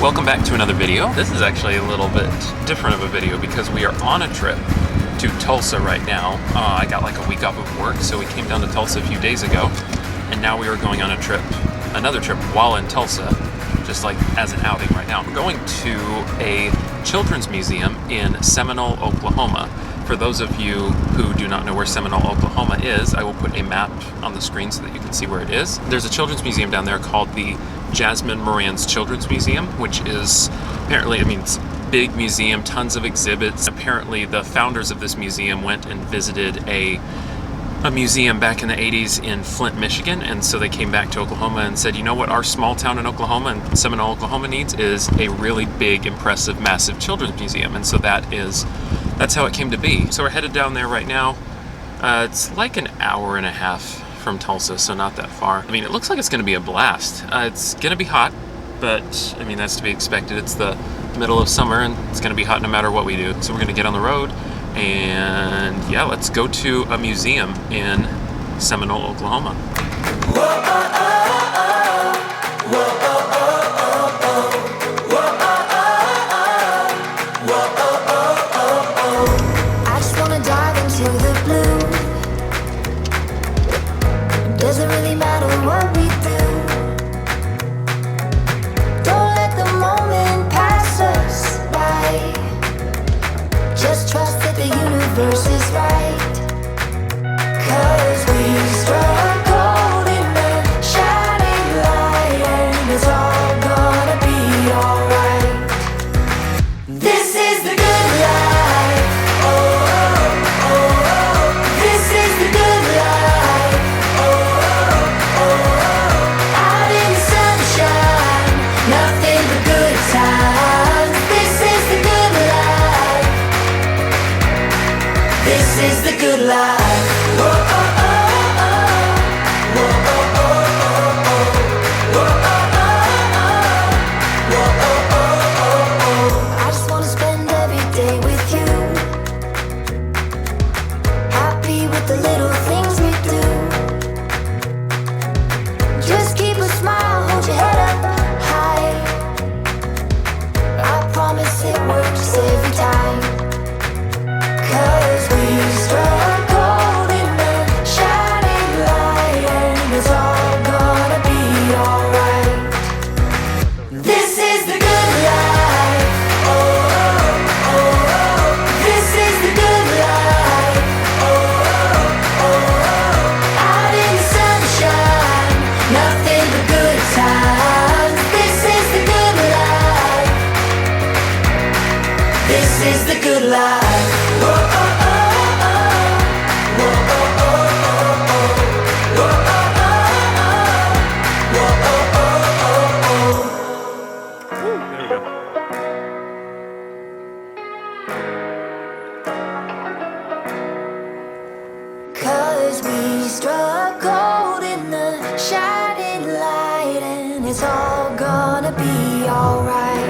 Welcome back to another video. This is actually a little bit different of a video because we are on a trip to Tulsa right now. I got like a week off of work, so we came down to Tulsa a few days ago, and now we are going on a trip, another trip while in Tulsa, just like as an outing right now. We're going to a children's museum in Seminole, Oklahoma. For those of you who do not know where Seminole, Oklahoma is, I will put a map on the screen so that you can see where it is. There's a children's museum down there called the Jasmine Moran's Children's Museum, which is apparently, it's a big museum, tons of exhibits. Apparently the founders of this museum went and visited a museum back in the 80s in Flint, Michigan, and so they came back to Oklahoma and said, you know what our small town in Oklahoma and Seminole, Oklahoma needs is a really big, impressive, massive children's museum. And so that's how it came to be. So we're headed down there right now. It's like an hour and a half from Tulsa, so not that far. It looks like it's going to be a blast. It's going to be hot, but that's to be expected. It's the middle of summer and it's going to be hot no matter what we do. So we're going to get on the road and yeah, let's go to a museum in Seminole, Oklahoma. I just want to dive into the blue. Doesn't really matter what we do. Don't let the moment pass us by. Just trust that the universe is right. 'Cause we struck gold in the shining light, and it's all gonna be alright. This is the good life. Oh, oh, oh, oh. This is the good life. Oh, oh, oh, oh. Out in the sunshine, nothing but good times. This is the good life. This is the good life. Whoa, oh, oh, oh. Whoa, oh, oh, oh, oh. Whoa, oh, oh, oh. Whoa, oh, oh, oh, oh. I just wanna spend every day with you. Happy with the little things we do. Just keep a smile, hold your head up high. I promise it works every time. 'Cause we struck gold in the shining light, and it's all gonna be alright. This is the good life. Oh, oh, oh. This is the good life. Oh, oh, oh. Out in the sunshine, nothing but good times. This is the good life. This is the good life. Whoa, oh, oh, oh. Whoa, oh, oh, oh, oh. Whoa, oh, oh, oh. Whoa, oh, oh, oh, oh. There we go. Cause we struck gold in the shining light, and it's all gonna be alright.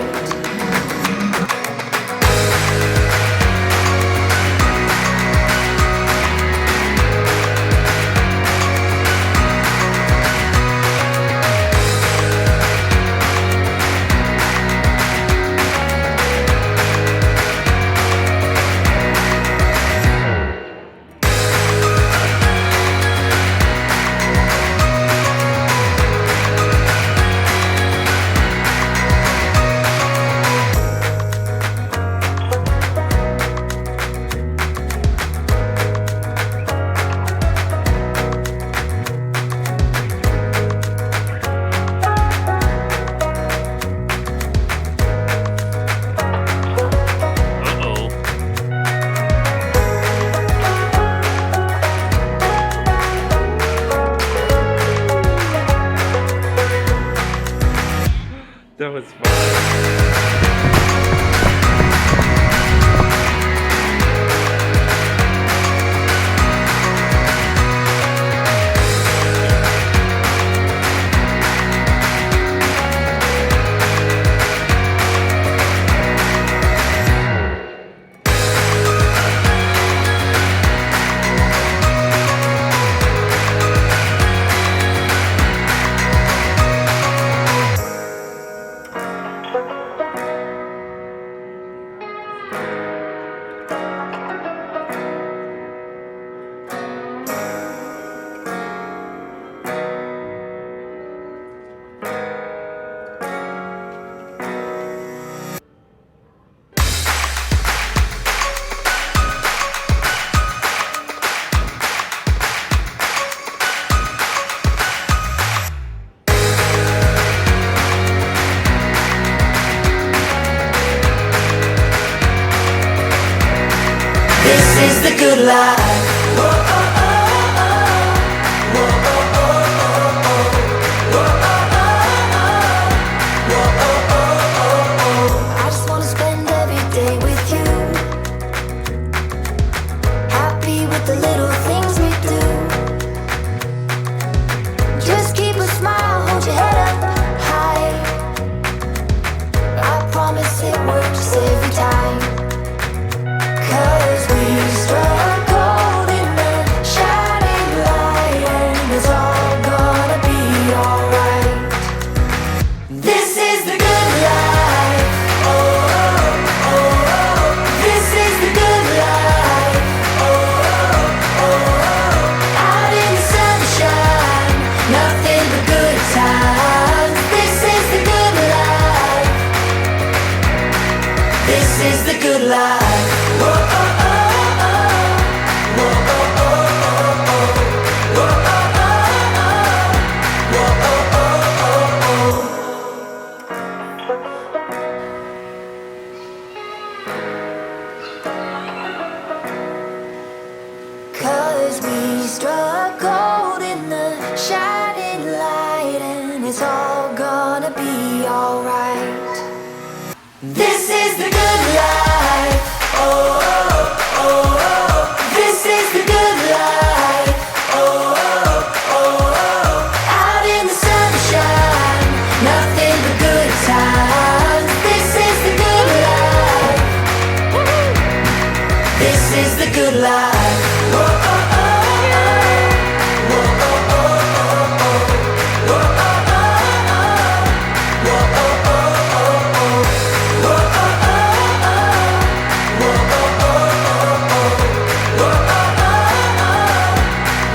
is the good life. I just wanna spend every day with you, happy with the little things we do. Just keep a smile, hold your head up high. I promise it works every time. 'Cause we struck gold in the shining light, and it's all gonna be alright. This is the good life. Oh, oh, oh. This is the good life. Oh, oh, oh. Out in the sunshine, nothing but good times. This is the good life. This is the good life. Whoa, oh, oh, oh. Whoa, oh, oh, oh. Whoa, oh, oh, oh. Whoa, oh, oh, oh. Cause we struck gold in the shining light, and it's all gonna be alright. This is the good life. Oh, oh, oh. This is the good life. Oh, oh, oh. Out in the sunshine, nothing but good times. This is the good life. This is the good life. Oh, oh, oh, oh. Whoa, oh, oh, oh. Whoa, oh, oh, oh. Whoa, oh, oh, oh. Whoa, oh, oh, oh. Whoa, oh, oh, oh.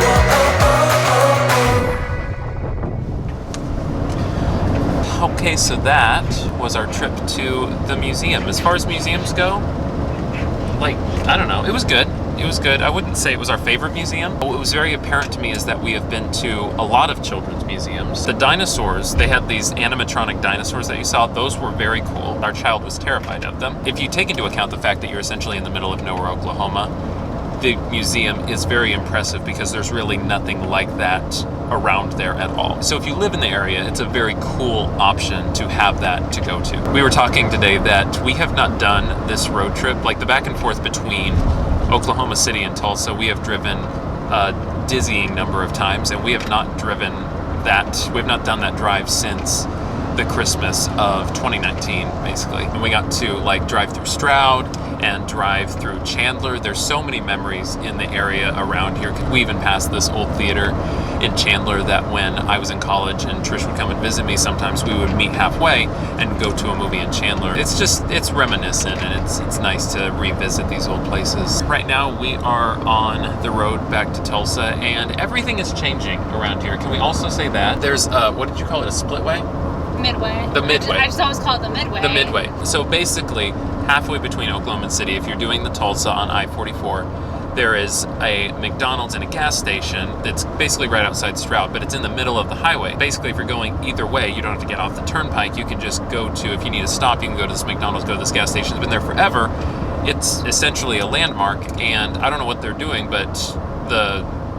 Whoa, oh, oh, oh. Okay, so that was our trip to the museum. As far as museums go, like, I don't know, it was good. It was good. I wouldn't say it was our favorite museum. What was very apparent to me is that we have been to a lot of children's museums. The dinosaurs, they had these animatronic dinosaurs that you saw. Those were very cool. Our child was terrified of them. If you take into account the fact that you're essentially in the middle of nowhere, Oklahoma, the museum is very impressive because there's really nothing like that around there at all. So if you live in the area, it's a very cool option to have that to go to. We were talking today that we have not done this road trip, like the back and forth between Oklahoma City and Tulsa. We have driven a dizzying number of times, and we have not driven that. We've not done that drive since the Christmas of 2019, basically. And we got to like drive through Stroud and drive through Chandler. There's so many memories in the area around here. We even passed this old theater in Chandler that when I was in college and Trish would come and visit me, sometimes we would meet halfway and go to a movie in Chandler. It's reminiscent, and it's nice to revisit these old places. Right now we are on the road back to Tulsa, and everything is changing around here. Can we also say that? There's, what did you call it, a splitway? Midway. The Midway. I just always call it the Midway. The Midway. So basically, halfway between Oklahoma City, if you're doing the Tulsa on I-44, there is a McDonald's and a gas station that's basically right outside Stroud, but it's in the middle of the highway. Basically, if you're going either way, you don't have to get off the turnpike. You can just go to, if you need to stop, you can go to this McDonald's, go to this gas station. It's been there forever. It's essentially a landmark, and I don't know what they're doing, but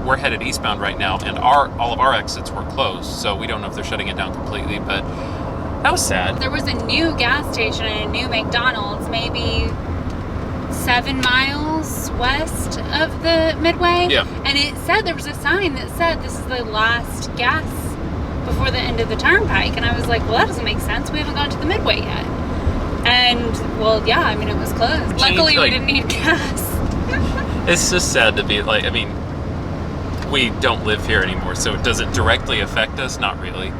we're headed eastbound right now, and all of our exits were closed, so we don't know if they're shutting it down completely, but that was sad. There was a new gas station and a new McDonald's maybe 7 miles west of the Midway. Yeah. And it said, there was a sign that said this is the last gas before the end of the turnpike. And I was like, well, that doesn't make sense. We haven't gone to the Midway yet. And, well, yeah, I mean, it was closed. Luckily, we didn't need gas. It's just sad to be like, I mean, we don't live here anymore, so does it directly affect us? Not really.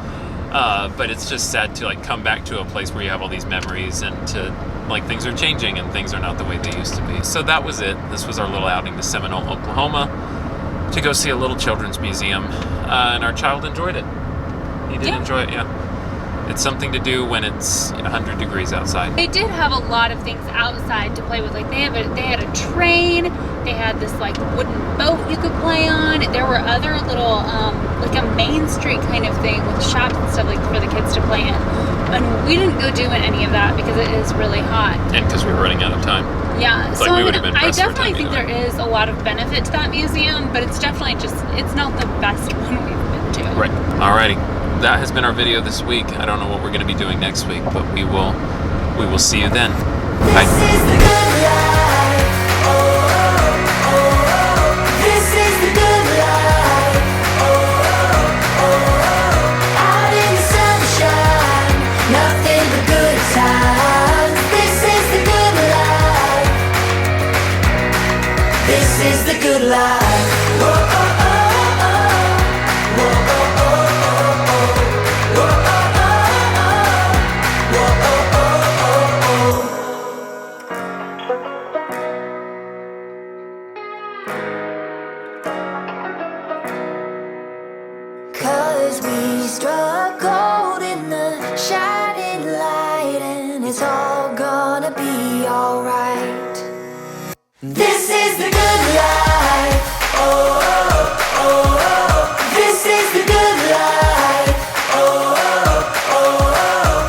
But it's just sad to like come back to a place where you have all these memories and to like things are changing and things are not the way they used to be. So that was it. This was our little outing to Seminole, Oklahoma to go see a little children's museum. And our child enjoyed it. He did enjoy it, yeah. It's something to do when it's 100 degrees outside. They did have a lot of things outside to play with. Like they had a train. They had this like wooden boat you could play on. There were other little like a Main Street kind of thing with shops and stuff like for the kids to play in. And we didn't go doing any of that because it is really hot. And because we were running out of time. Yeah, It's so like we I would have mean, been I pressed for definitely time think there anyway. is a lot of benefit to that museum, but it's definitely just, it's not the best one we've been to. Right. Alrighty. That has been our video this week. I don't know what we're going to be doing next week, but we will see you then. Bye. This is the good life. Oh, oh, oh. This is the good life. Oh, oh, oh. Out in the sunshine, nothing but good times. This is the good life. This is the good life. Oh, oh, oh, oh. Oh, oh, oh, oh, oh. Oh, oh, oh, oh. Oh, oh, oh, oh, oh. Cause we struck gold in the shining light, and it's all gonna be alright.